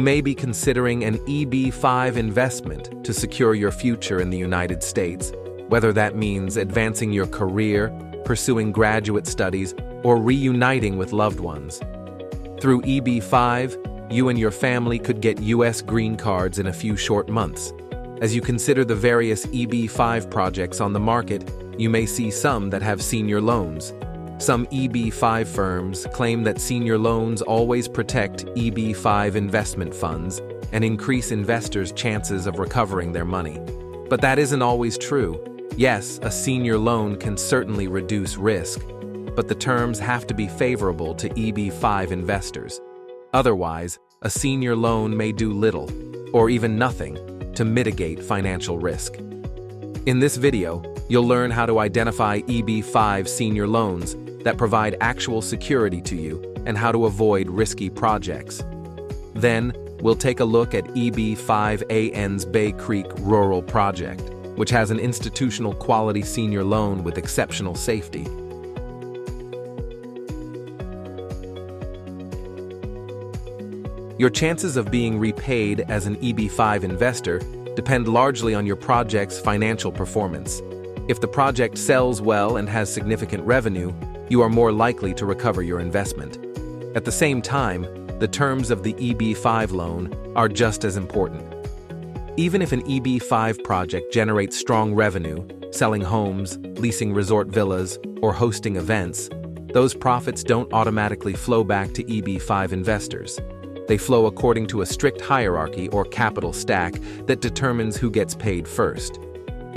may be considering an EB-5 investment to secure your future in the United States, whether that means advancing your career, pursuing graduate studies, or reuniting with loved ones. Through EB-5, you and your family could get U.S. green cards in a few short months. As you consider the various EB-5 projects on the market, you may see some that have senior loans. Some EB-5 firms claim that senior loans always protect EB-5 investment funds and increase investors' chances of recovering their money. But that isn't always true. Yes, a senior loan can certainly reduce risk, but the terms have to be favorable to EB-5 investors. Otherwise, a senior loan may do little, or even nothing, to mitigate financial risk. In this video, you'll learn how to identify EB-5 senior loans that provide actual security to you and how to avoid risky projects. Then, we'll take a look at EB-5AN's Bay Creek Rural Project, which has an institutional quality senior loan with exceptional safety. Your chances of being repaid as an EB-5 investor depend largely on your project's financial performance. If the project sells well and has significant revenue, you are more likely to recover your investment. At the same time, the terms of the EB-5 loan are just as important. Even if an EB-5 project generates strong revenue, selling homes, leasing resort villas, or hosting events, those profits don't automatically flow back to EB-5 investors. They flow according to a strict hierarchy or capital stack that determines who gets paid first.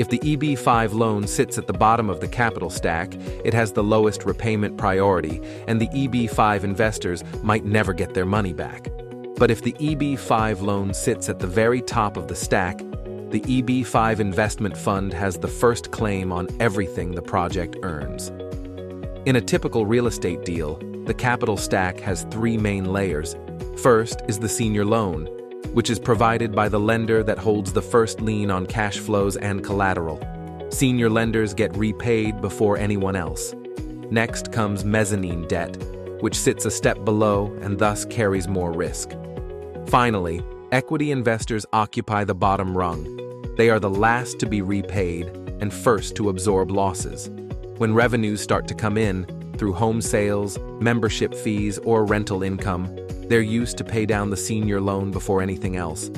If the EB-5 loan sits at the bottom of the capital stack, it has the lowest repayment priority, and the EB-5 investors might never get their money back. But if the EB-5 loan sits at the very top of the stack, the EB-5 investment fund has the first claim on everything the project earns. In a typical real estate deal, the capital stack has three main layers. First is the senior loan, which is provided by the lender that holds the first lien on cash flows and collateral. Senior lenders get repaid before anyone else. Next comes mezzanine debt, which sits a step below and thus carries more risk. Finally, equity investors occupy the bottom rung. They are the last to be repaid and first to absorb losses. When revenues start to come in, through home sales, membership fees, or rental income, they're used to pay down the senior loan before anything else.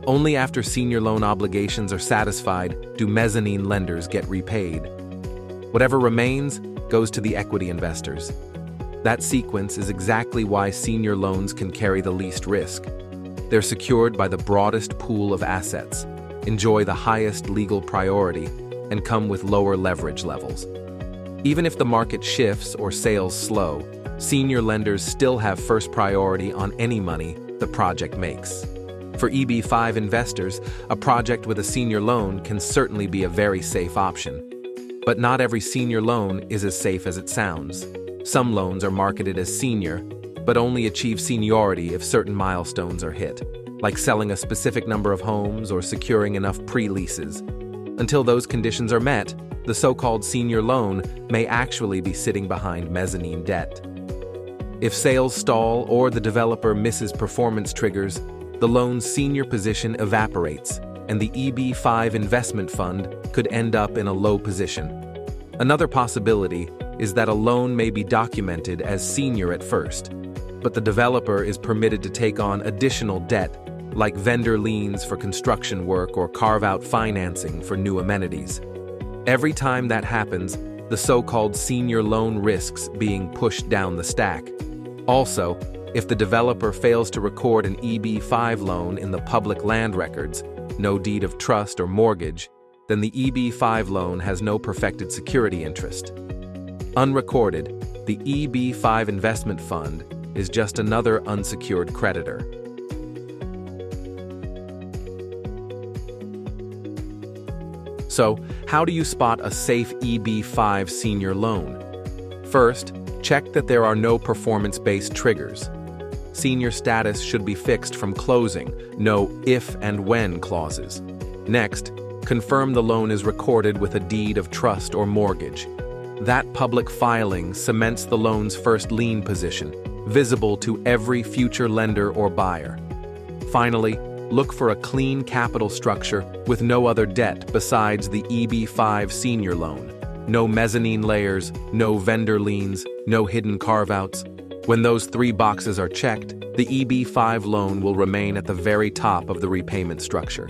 Only after senior loan obligations are satisfied do mezzanine lenders get repaid. Whatever remains goes to the equity investors. That sequence is exactly why senior loans can carry the least risk. They're secured by the broadest pool of assets, enjoy the highest legal priority, and come with lower leverage levels. Even if the market shifts or sales slow, senior lenders still have first priority on any money the project makes. For EB-5 investors, a project with a senior loan can certainly be a very safe option. But not every senior loan is as safe as it sounds. Some loans are marketed as senior, but only achieve seniority if certain milestones are hit, like selling a specific number of homes or securing enough pre-leases. Until those conditions are met, the so-called senior loan may actually be sitting behind mezzanine debt. If sales stall or the developer misses performance triggers, the loan's senior position evaporates, and the EB-5 investment fund could end up in a low position. Another possibility is that a loan may be documented as senior at first, but the developer is permitted to take on additional debt, like vendor liens for construction work or carve-out financing for new amenities. Every time that happens, the so-called senior loan risks being pushed down the stack. Also, if the developer fails to record an EB-5 loan in the public land records, no deed of trust or mortgage, then the EB-5 loan has no perfected security interest. Unrecorded, the EB-5 investment fund is just another unsecured creditor. So, how do you spot a safe EB-5 senior loan? First, check that there are no performance-based triggers. Senior status should be fixed from closing, no if and when clauses. Next, confirm the loan is recorded with a deed of trust or mortgage. That public filing cements the loan's first lien position, visible to every future lender or buyer. Finally, look for a clean capital structure with no other debt besides the EB-5 senior loan. No mezzanine layers, no vendor liens, no hidden carve-outs. When those 3 boxes are checked, the EB-5 loan will remain at the very top of the repayment structure.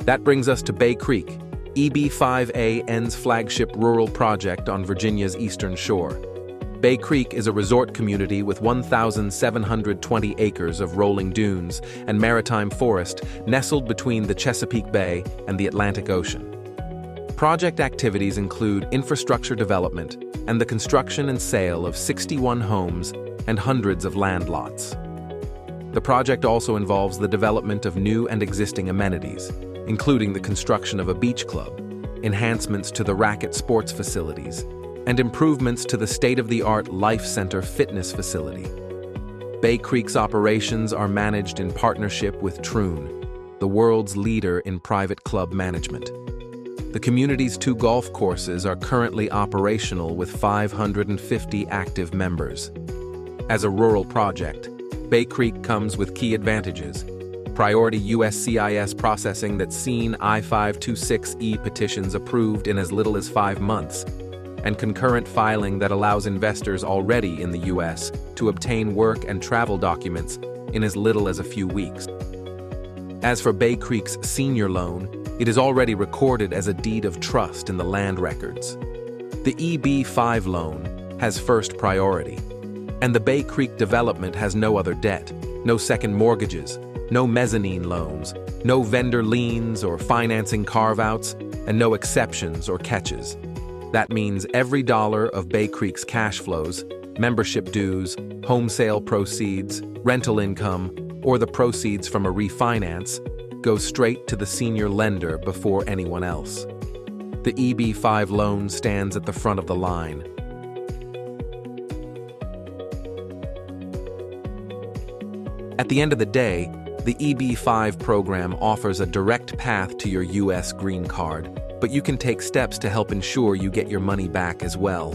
That brings us to Bay Creek, EB-5A's flagship rural project on Virginia's eastern shore. Bay Creek is a resort community with 1,720 acres of rolling dunes and maritime forest nestled between the Chesapeake Bay and the Atlantic Ocean. Project activities include infrastructure development and the construction and sale of 61 homes and hundreds of land lots. The project also involves the development of new and existing amenities, including the construction of a beach club, enhancements to the racket sports facilities, and improvements to the state-of-the-art Life Center fitness facility. Bay Creek's operations are managed in partnership with Troon, the world's leader in private club management. The community's 2 golf courses are currently operational with 550 active members. As a rural project, Bay Creek comes with key advantages: priority USCIS processing that's seen I-526E petitions approved in as little as 5 months, and concurrent filing that allows investors already in the U.S. to obtain work and travel documents in as little as a few weeks. As for Bay Creek's senior loan, it is already recorded as a deed of trust in the land records. The EB-5 loan has first priority, and the Bay Creek development has no other debt, no second mortgages, no mezzanine loans, no vendor liens or financing carve-outs, and no exceptions or catches. That means every dollar of Bay Creek's cash flows, membership dues, home sale proceeds, rental income, or the proceeds from a refinance goes straight to the senior lender before anyone else. The EB-5 loan stands at the front of the line. At the end of the day, the EB-5 program offers a direct path to your U.S. green card, but you can take steps to help ensure you get your money back as well.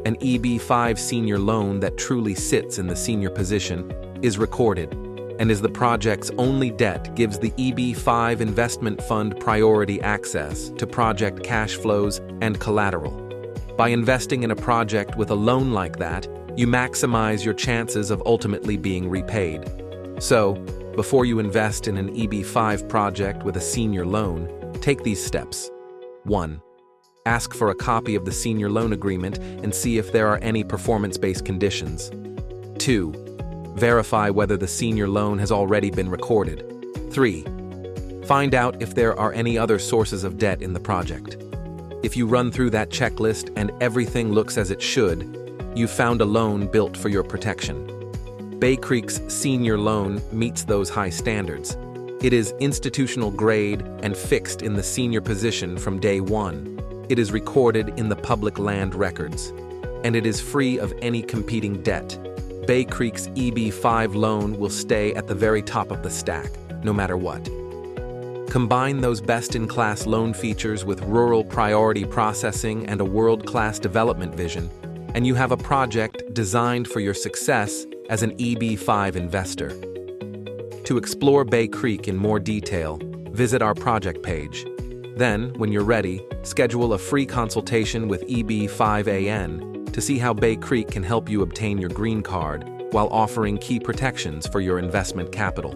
An EB-5 senior loan that truly sits in the senior position is recorded, and is the project's only debt gives the EB-5 investment fund priority access to project cash flows and collateral. By investing in a project with a loan like that, you maximize your chances of ultimately being repaid. So, before you invest in an EB-5 project with a senior loan, take these steps. 1. Ask for a copy of the senior loan agreement and see if there are any performance-based conditions. 2. Verify whether the senior loan has already been recorded. 3. Find out if there are any other sources of debt in the project. If you run through that checklist and everything looks as it should, you've found a loan built for your protection. Bay Creek's senior loan meets those high standards. It is institutional grade and fixed in the senior position from day one. It is recorded in the public land records, and it is free of any competing debt. Bay Creek's EB-5 loan will stay at the very top of the stack, no matter what. Combine those best-in-class loan features with rural priority processing and a world-class development vision, and you have a project designed for your success as an EB-5 investor. To explore Bay Creek in more detail, visit our project page. Then, when you're ready, schedule a free consultation with EB-5AN to see how Bay Creek can help you obtain your green card while offering key protections for your investment capital.